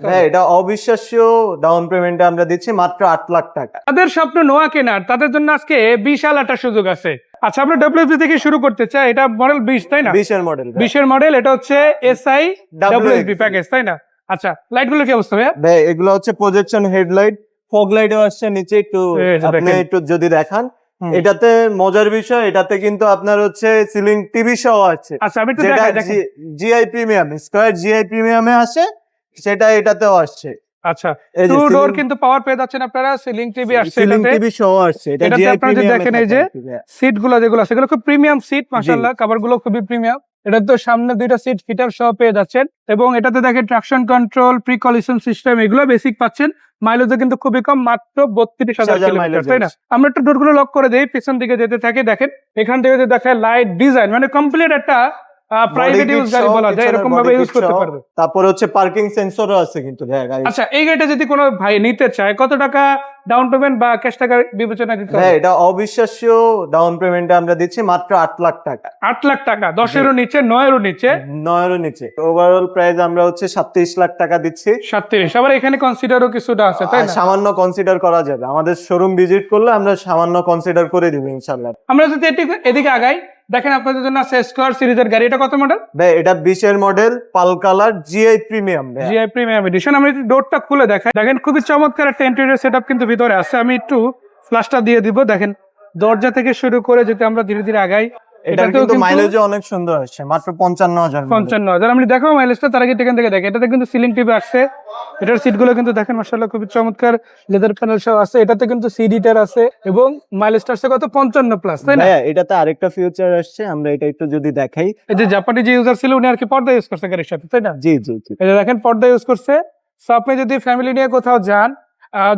হ্যাঁ, এটা অবিশ্বাস্য ডাউন পেমেন্টে আমরা দিচ্ছি মাত্র 8 লাখ টাকা। তাদের স্বপ্ন নোয়া কেনার, তাদের জন্য আজকে বিশাল একটা সুযোগ আছে। আচ্ছা, আমরা ডব্লিউএসবি থেকে শুরু করতে চাই। এটা মডেল 20, তাই না? 20 এর মডেল। 20 এর মডেল, এটা হচ্ছে এসআই ডব্লিউএসবি প্যাকেজ, তাই না? আচ্ছা, লাইটগুলো কি অবস্থা ভাইয়া? ভাই এগুলো হচ্ছে প্রজেকশন হেডলাইট, ফগ লাইটও আসছে নিচে, একটু এই যে আপনি দেখেন। একটু যদি দেখান। এটাতে মজার বিষয়, এটাতে কিন্তু আপনার হচ্ছে সিলিং টিভি সহ আছে। আচ্ছা, আমি একটু যেটা দেখাই দেখেন। জিআই প্রিমিয়াম, স্কয়ার জিআই প্রিমিয়ামে আসে, সেটা এটাতেও আসছে। আচ্ছা, এই যে টু ডোর ceiling- কিন্তু পাওয়ার পেয়ে যাচ্ছেন আপনারা। সিলিং টিভি আসছে সিলিং এটাতে। টিভি সহ আসছে, এটা এটাতে জিআই আপনারা যদি প্রিমিয়ামে দেখেন, এই যে সিট গুলো যেগুলো আছে, সেগুলো খুব প্রিমিয়াম সিট, মাশাআল্লাহ। কভার গুলো খুবই প্রিমিয়াম। এটা তো সামনে দুইটা সিট হিটার সহ পেয়ে যাচ্ছেন, এবং এটাতে দেখেন traction control, pre collision system, এগুলো বেসিক পাচ্ছেন। মাইলেজও কিন্তু খুবই কম, মাত্র 32,000 কিলোমিটার, mileage তাই না? আমরা একটু ডোর গুলো লক করে দেই, পিছন দিকে যেতে থাকে। দেখেন এখান থেকে যে দেখেন লাইট ডিজাইন, মানে কমপ্লিট একটা প্রাইভেট ইউজ গাড়ি বলা যায়, এরকম ভাবে ইউজ করতে পারবে। তারপর হচ্ছে পার্কিং সেন্সরও আছে কিন্তু গাড়ি। আচ্ছা, এই গাড়িটা যদি কোনো ভাই নিতে চায়, কত টাকা ডাউন পেমেন্ট বা ক্যাশ টাকা বিবেচনা দিতে হবে? হ্যাঁ, এটা অবিশ্বাস্য ডাউন পেমেন্টে আমরা দিচ্ছি মাত্র 8 লাখ টাকা। 8 লাখ টাকা, 10-এরও নিচে, 9-এরও নিচে। 9 নিচে ওভারঅল প্রাইস আমরা হচ্ছে 37 লাখ টাকা দিচ্ছি। 37, আবার এখানে কনসিডারও কিছুটা আছে, তাই আর না? সামান্য কনসিডার করা যাবে, আমাদের শোরুম ভিজিট করলে আমরা সামান্য কনসিডার করে দিব ইনশাআল্লাহ। আমরা যদি এদিকে আগাই, দেখেন আপনাদের জন্য আছে স্কয়ার সিরিজের গাড়ি। এটা কত মডেল? ভাই এটা 20 এর মডেল, পাল colour, GI premium. GI premium edition. আমরা যদি ডোরটা খুলে দেখাই, দেখেন খুবই চমৎকার একটা ইন্টেরিয়র সেটআপ কিন্তু ভিতরে আছে। আমি একটু ফ্ল্যাশটা দিয়ে দিব। দেখেন দরজা থেকে শুরু করে যদি আমরা ধীরে ধীরে আগাই, এটার কিন্তু মাইলেজও অনেক সুন্দর আসছে, মাত্র 55,000। 55,000। আমি দেখাবো মাইলেজটা, তার আগে এখান থেকে দেখেন। এটাতে কিন্তু সিলিং টিভি আসছে। এটার সিটগুলো কিন্তু দেখেন মাশাআল্লাহ খুবই চমৎকার, লেদার প্যানেল সহ আছে। এটাতে কিন্তু সিট হিটার আছে, এবং মাইলেজটা আসছে কত, 55 প্লাস, তাই না? ভাইয়া এটাতে আরেকটা ফিউচার আসছে, আমরা এটা একটু যদি দেখাই। এই যে জাপানি যে ইউজার ছিল, উনি আর কি পর্দা ইউজ করছে গাড়ির সাথে, তাই না? জি জি জি। এই যে দেখেন পর্দা ইউজ করছে। সো আপনি যদি ফ্যামিলি নিয়ে কোথাও যান,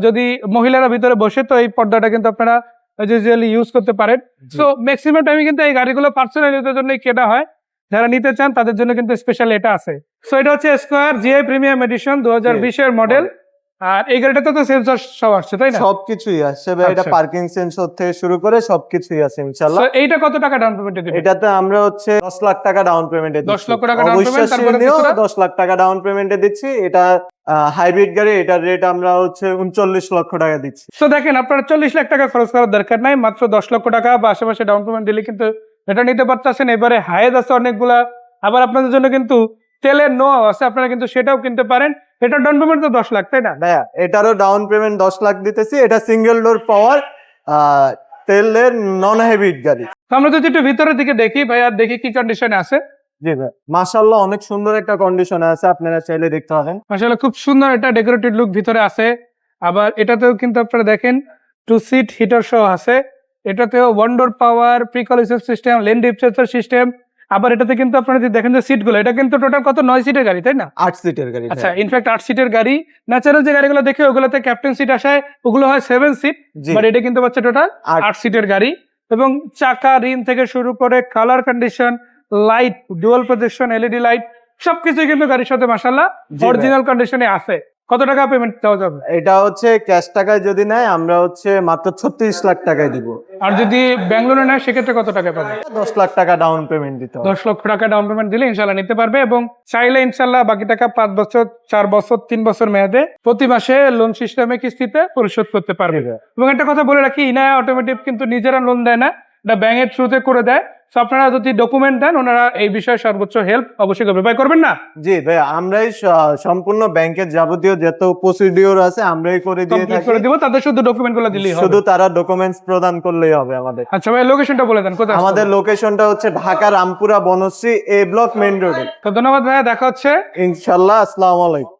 যদি মহিলারা ভিতরে বসে, তো এই পর্দাটা কিন্তু আপনারা ইউজুয়ালি ইউজ করতে পারেন। সো ম্যাক্সিমাম টাইমে কিন্তু এই গাড়িগুলো পার্সোনাল ইউজের জন্যই কেনা হয়। যারা নিতে চান তাদের জন্য কিন্তু স্পেশাল এটা আছে। সো এটা হচ্ছে স্কয়ার জিআই প্রিমিয়াম এডিশন 2020 এর মডেল। আর এই গাড়িটাতে তো সেন্সর সব আসছে, তাই না? সবকিছুই আসছে ভাই, এটা আচ্ছা। পার্কিং সেন্সর থেকে শুরু করে সবকিছুই আছে ইনশাআল্লাহ। So, এইটা কত টাকা ডাউন পেমেন্টে দিবেন? এটাতে আমরা হচ্ছে 10 লাখ টাকা ডাউন পেমেন্টে 10 লক্ষ টাকা down payment, তারপরে অবশ্যই কিছুটা? 10 লাখ টাকা ডাউন পেমেন্টে দিচ্ছি। এটা হাইব্রিড গাড়ি, এটার রেট আমরা হচ্ছে 39 লক্ষ টাকা দিচ্ছি। সো দেখেন, আপনার 40 লাখ টাকা খরচ করার দরকার নাই, মাত্র 10 লক্ষ টাকা বা আশেপাশে ডাউন পেমেন্ট দিলে কিন্তু এটা নিতে পারতেছেন। এবারে হায়েজ আছে অনেকগুলা, আবার আপনাদের জন্য কিন্তু তেলের নোয়া আছে, আপনারা কিন্তু সেটাও কিনতে পারেন। এটা ডাউন পেমেন্ট তো 10 লাখ, তাই না? ভাইয়া এটারও ডাউন পেমেন্ট 10 লাখ দিতেছি। এটা সিঙ্গেল ডোর পাওয়ার তেলের নন হাইব্রিড গাড়ি। তো আমরা যদি একটু ভিতরের দিকে দেখি ভাই, আর দেখি কি কন্ডিশনে আছে। জি ভাই, মাশাআল্লাহ অনেক সুন্দর একটা কন্ডিশনে আছে, আপনারা চাইলে দেখতে পারেন। আসলে খুব সুন্দর একটা ডেকোরেটেড লুক ভিতরে আছে। আবার এটাতেও কিন্তু আপনারা দেখেন 2 সিট হিটার সহ আছে। এটাতেও one door power, pre collision system, lane deflector system. আবার এটাতে কিন্তু আপনারা যদি দেখেন যে সিটগুলো, এটা কিন্তু টোটাল কত, 9 সিটের গাড়ি, তাই না? 8 সিটের গাড়ি। আচ্ছা, ইনফ্যাক্ট 8 সিটের গাড়ি। ন্যাচারাল যে গাড়িগুলো দেখে ওগুলোতে ক্যাপ্টেন সিট আসায়, ওগুলো হয় 7 সিট, জি। বাট এটা কিন্তু হচ্ছে টোটাল 8 সিটের গাড়ি। এবং চাকা, রিম থেকে শুরু করে colour condition, light, dual projection, LED light, সবকিছুই কিন্তু গাড়ির সাথে মাশাআল্লাহ জি ভাই। অরিজিনাল কন্ডিশনে আছে। কত টাকা পেমেন্ট দেওয়া যাবে? এটা হচ্ছে ক্যাশ টাকায় যদি নেয়, আমরা হচ্ছে মাত্র 36 লাখ টাকায় দিব। আর যদি ব্যাঙ্গালোরে নেয়, সেক্ষেত্রে কত টাকা পাবে? 10 লাখ টাকা ডাউন পেমেন্ট দিতে হবে। 10 লক্ষ টাকা ডাউন পেমেন্ট দিলে ইনশাল্লাহ নিতে পারবে, এবং চাইলে ইনশাল্লাহ বাকি টাকা 5 বছর, 4 বছর, 3 বছর মেয়াদে প্রতি মাসে লোন সিস্টেমে কিস্তিতে পরিশোধ করতে পারবে। এবং একটা কথা বলে রাখি, ইনায়া অটোমেটিভ কিন্তু নিজেরা লোন দেয় না, এটা ব্যাংকের থ্রুতে করে দেয়। তো আপনারা যদি ডকুমেন্ট দেন, ওনারা এই বিষয়ে সর্বোচ্চ হেল্প অবশ্যই করবে। ভাই করবেন না? জি ভাই, আমরাই সম্পূর্ণ ব্যাংকের যাবতীয় যত প্রসিডিওর আছে আমরাই করে দিয়ে কমপ্লিট থাকি। করে দিব, তাদের শুধু ডকুমেন্টগুলো দিলেই হবে। শুধু তারা ডকুমেন্টস প্রদান করলেই হবে আমাদের। আচ্ছা ভাই, লোকেশনটা বলে দেন, কোথায়? আমাদের লোকেশনটা হচ্ছে Dhaka Rampura Banasree A block main রোডে। তো ধন্যবাদ ভাইয়া, দেখা হচ্ছে। ইনশাআল্লাহ, আসসালামু আলাইকুম।